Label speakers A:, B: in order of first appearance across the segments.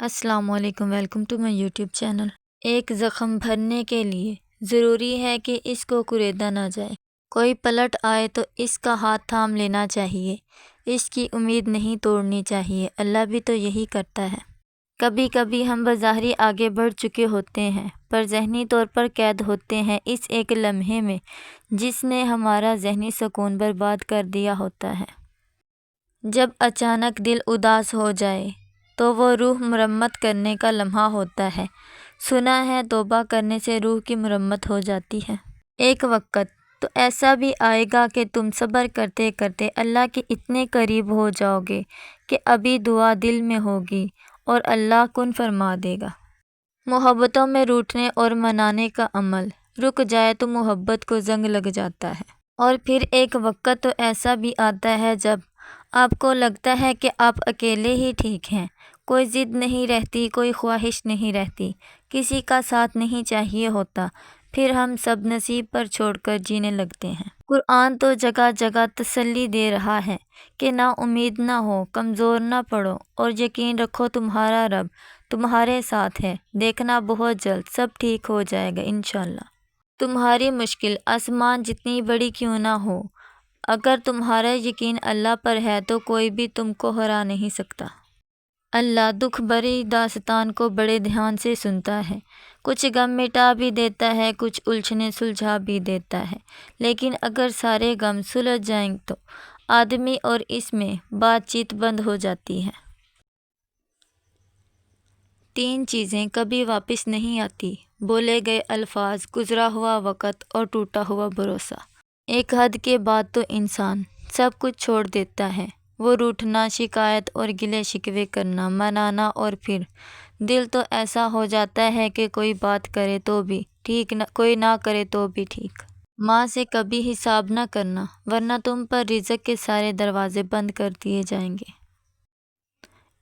A: السلام علیکم، welcome to my YouTube channel. ایک زخم بھرنے کے لیے ضروری ہے کہ اس کو کریدا نہ جائے۔ کوئی پلٹ آئے تو اس کا ہاتھ تھام لینا چاہیے، اس کی امید نہیں توڑنی چاہیے۔ اللہ بھی تو یہی کرتا ہے۔ کبھی کبھی ہم بظاہری آگے بڑھ چکے ہوتے ہیں پر ذہنی طور پر قید ہوتے ہیں اس ایک لمحے میں جس نے ہمارا ذہنی سکون برباد کر دیا ہوتا ہے۔ جب اچانک دل اداس ہو جائے تو وہ روح مرمت کرنے کا لمحہ ہوتا ہے۔ سنا ہے توبہ کرنے سے روح کی مرمت ہو جاتی ہے۔ ایک وقت تو ایسا بھی آئے گا کہ تم صبر کرتے کرتے اللہ کے اتنے قریب ہو جاؤ گے کہ ابھی دعا دل میں ہوگی اور اللہ کن فرما دے گا۔ محبتوں میں روٹھنے اور منانے کا عمل رک جائے تو محبت کو زنگ لگ جاتا ہے۔ اور پھر ایک وقت تو ایسا بھی آتا ہے جب آپ کو لگتا ہے کہ آپ اکیلے ہی ٹھیک ہیں، کوئی ضد نہیں رہتی، کوئی خواہش نہیں رہتی، کسی کا ساتھ نہیں چاہیے ہوتا، پھر ہم سب نصیب پر چھوڑ کر جینے لگتے ہیں۔ قرآن تو جگہ جگہ تسلی دے رہا ہے کہ نا امید نہ ہو، کمزور نہ پڑو اور یقین رکھو تمہارا رب تمہارے ساتھ ہے، دیکھنا بہت جلد سب ٹھیک ہو جائے گا انشاءاللہ۔ تمہاری مشکل آسمان جتنی بڑی کیوں نہ ہو، اگر تمہارا یقین اللہ پر ہے تو کوئی بھی تم کو ہرا نہیں سکتا۔ اللہ دکھ بھری داستان کو بڑے دھیان سے سنتا ہے، کچھ غم مٹا بھی دیتا ہے، کچھ الجھنیں سلجھا بھی دیتا ہے، لیکن اگر سارے غم سلجھ جائیں تو آدمی اور اس میں بات چیت بند ہو جاتی ہے۔ 3 چیزیں کبھی واپس نہیں آتی: بولے گئے الفاظ، گزرا ہوا وقت اور ٹوٹا ہوا بھروسہ۔ ایک حد کے بعد تو انسان سب کچھ چھوڑ دیتا ہے، وہ روٹھنا، شکایت اور گلے شکوے کرنا، منانا، اور پھر دل تو ایسا ہو جاتا ہے کہ کوئی بات کرے تو بھی ٹھیک، کوئی نہ کرے تو بھی ٹھیک۔ ماں سے کبھی حساب نہ کرنا ورنہ تم پر رزق کے سارے دروازے بند کر دیے جائیں گے۔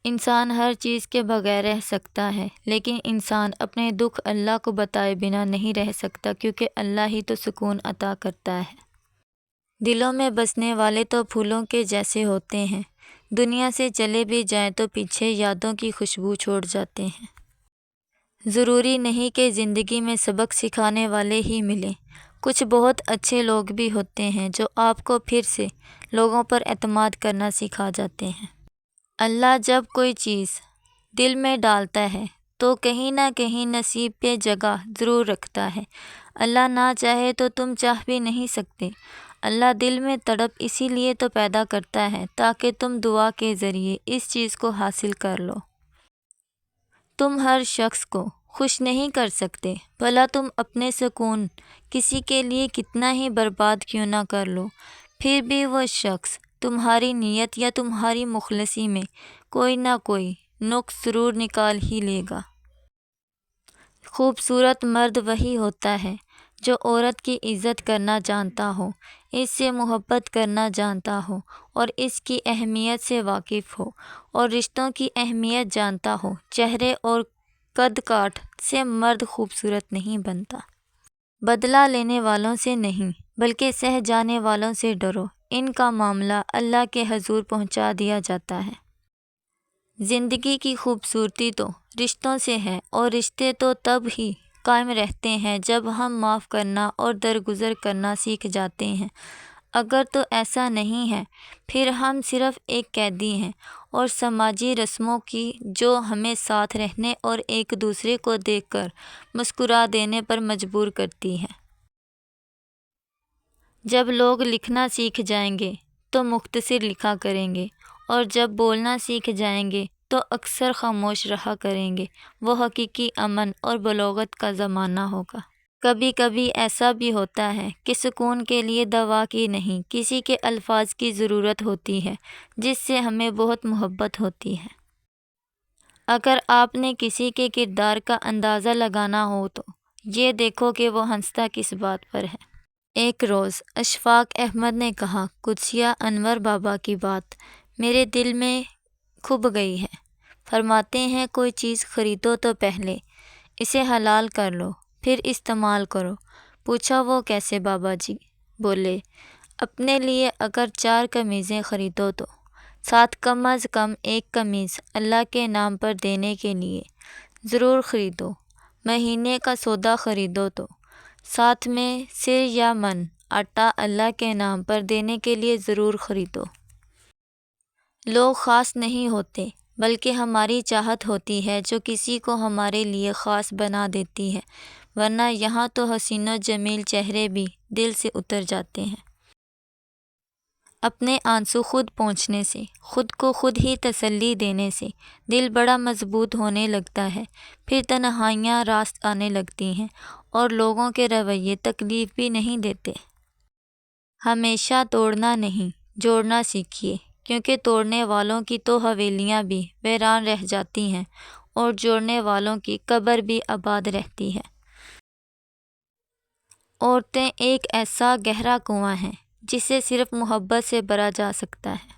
A: انسان ہر چیز کے بغیر رہ سکتا ہے لیکن انسان اپنے دکھ اللہ کو بتائے بنا نہیں رہ سکتا، کیونکہ اللہ ہی تو سکون عطا کرتا ہے۔ دلوں میں بسنے والے تو پھولوں کے جیسے ہوتے ہیں، دنیا سے چلے بھی جائیں تو پیچھے یادوں کی خوشبو چھوڑ جاتے ہیں۔ ضروری نہیں کہ زندگی میں سبق سکھانے والے ہی ملیں، کچھ بہت اچھے لوگ بھی ہوتے ہیں جو آپ کو پھر سے لوگوں پر اعتماد کرنا سکھا جاتے ہیں۔ اللہ جب کوئی چیز دل میں ڈالتا ہے تو کہیں نہ کہیں نصیب پہ جگہ ضرور رکھتا ہے۔ اللہ نہ چاہے تو تم چاہ بھی نہیں سکتے۔ اللہ دل میں تڑپ اسی لیے تو پیدا کرتا ہے تاکہ تم دعا کے ذریعے اس چیز کو حاصل کر لو۔ تم ہر شخص کو خوش نہیں کر سکتے، بھلا تم اپنے سکون کسی کے لیے کتنا ہی برباد کیوں نہ کر لو، پھر بھی وہ شخص تمہاری نیت یا تمہاری مخلصی میں کوئی نہ کوئی نقص ضرور نکال ہی لے گا۔ خوبصورت مرد وہی ہوتا ہے جو عورت کی عزت کرنا جانتا ہو، اس سے محبت کرنا جانتا ہو اور اس کی اہمیت سے واقف ہو اور رشتوں کی اہمیت جانتا ہو۔ چہرے اور قد کاٹ سے مرد خوبصورت نہیں بنتا۔ بدلہ لینے والوں سے نہیں بلکہ سہ جانے والوں سے ڈرو، ان کا معاملہ اللہ کے حضور پہنچا دیا جاتا ہے۔ زندگی کی خوبصورتی تو رشتوں سے ہے اور رشتے تو تب ہی قائم رہتے ہیں جب ہم معاف کرنا اور درگزر کرنا سیکھ جاتے ہیں۔ اگر تو ایسا نہیں ہے پھر ہم صرف ایک قیدی ہیں اور سماجی رسموں کی جو ہمیں ساتھ رہنے اور ایک دوسرے کو دیکھ کر مسکرا دینے پر مجبور کرتی ہے۔ جب لوگ لکھنا سیکھ جائیں گے تو مختصر لکھا کریں گے اور جب بولنا سیکھ جائیں گے تو اکثر خاموش رہا کریں گے۔ وہ حقیقی امن اور بلوغت کا زمانہ ہوگا۔ کبھی کبھی ایسا بھی ہوتا ہے کہ سکون کے لیے دوا کی نہیں کسی کے الفاظ کی ضرورت ہوتی ہے جس سے ہمیں بہت محبت ہوتی ہے۔ اگر آپ نے کسی کے کردار کا اندازہ لگانا ہو تو یہ دیکھو کہ وہ ہنستا کس بات پر ہے۔ ایک روز اشفاق احمد نے کہا، قدسیہ انور بابا کی بات میرے دل میں کھب گئی ہے۔ فرماتے ہیں کوئی چیز خریدو تو پہلے اسے حلال کر لو پھر استعمال کرو۔ پوچھا وہ کیسے بابا جی؟ بولے اپنے لیے اگر 4 قمیضیں خریدو تو ساتھ کم از کم ایک قمیض اللہ کے نام پر دینے کے لیے ضرور خریدو۔ مہینے کا سودا خریدو تو ساتھ میں سر یا من آٹا اللہ کے نام پر دینے کے لیے ضرور خریدو۔ لوگ خاص نہیں ہوتے بلکہ ہماری چاہت ہوتی ہے جو کسی کو ہمارے لیے خاص بنا دیتی ہے، ورنہ یہاں تو حسین و جمیل چہرے بھی دل سے اتر جاتے ہیں۔ اپنے آنسو خود پونچھنے سے، خود کو خود ہی تسلی دینے سے دل بڑا مضبوط ہونے لگتا ہے، پھر تنہائیاں راست آنے لگتی ہیں اور لوگوں کے رویے تکلیف بھی نہیں دیتے۔ ہمیشہ توڑنا نہیں، جوڑنا سیکھیے، کیونکہ توڑنے والوں کی تو حویلیاں بھی ویران رہ جاتی ہیں اور جوڑنے والوں کی قبر بھی آباد رہتی ہے۔ عورتیں ایک ایسا گہرا کنواں ہیں جسے صرف محبت سے بھرا جا سکتا ہے۔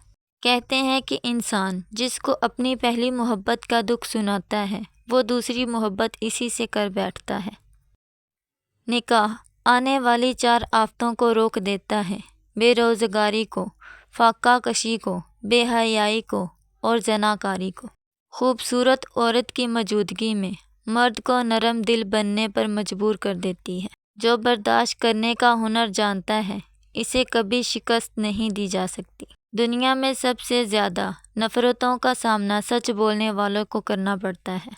A: کہتے ہیں کہ انسان جس کو اپنی پہلی محبت کا دکھ سناتا ہے وہ دوسری محبت اسی سے کر بیٹھتا ہے۔ نکاح آنے والی 4 آفتوں کو روک دیتا ہے: بے روزگاری کو، فاقہ کشی کو، بے حیائی کو اور زناکاری کو۔ خوبصورت عورت کی موجودگی میں مرد کو نرم دل بننے پر مجبور کر دیتی ہے۔ جو برداشت کرنے کا ہنر جانتا ہے اسے کبھی شکست نہیں دی جا سکتی۔ دنیا میں سب سے زیادہ نفرتوں کا سامنا سچ بولنے والوں کو کرنا پڑتا ہے۔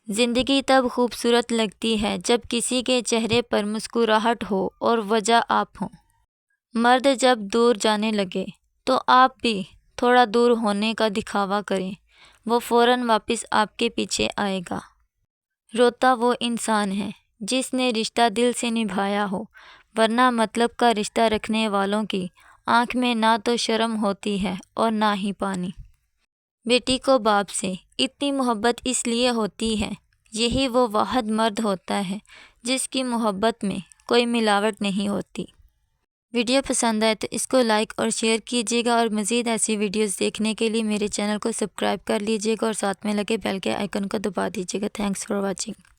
A: زندگی تب خوبصورت لگتی ہے جب کسی کے چہرے پر مسکراہٹ ہو اور وجہ آپ ہوں۔ مرد جب دور جانے لگے تو آپ بھی تھوڑا دور ہونے کا دکھاوا کریں، وہ فوراً واپس آپ کے پیچھے آئے گا۔ روتا وہ انسان ہے جس نے رشتہ دل سے نبھایا ہو، ورنہ مطلب کا رشتہ رکھنے والوں کی آنکھ میں نہ تو شرم ہوتی ہے اور نہ ہی پانی۔ بیٹی کو باپ سے اتنی محبت اس لیے ہوتی ہے، یہی وہ واحد مرد ہوتا ہے جس کی محبت میں کوئی ملاوٹ نہیں ہوتی۔ ویڈیو پسند آئے تو اس کو لائک اور شیئر کیجیے گا، اور مزید ایسی ویڈیوز دیکھنے کے لیے میرے چینل کو سبسکرائب کر لیجیے گا اور ساتھ میں لگے بیل کے آئیکن کو دبا دیجیے گا۔ Thanks for watching.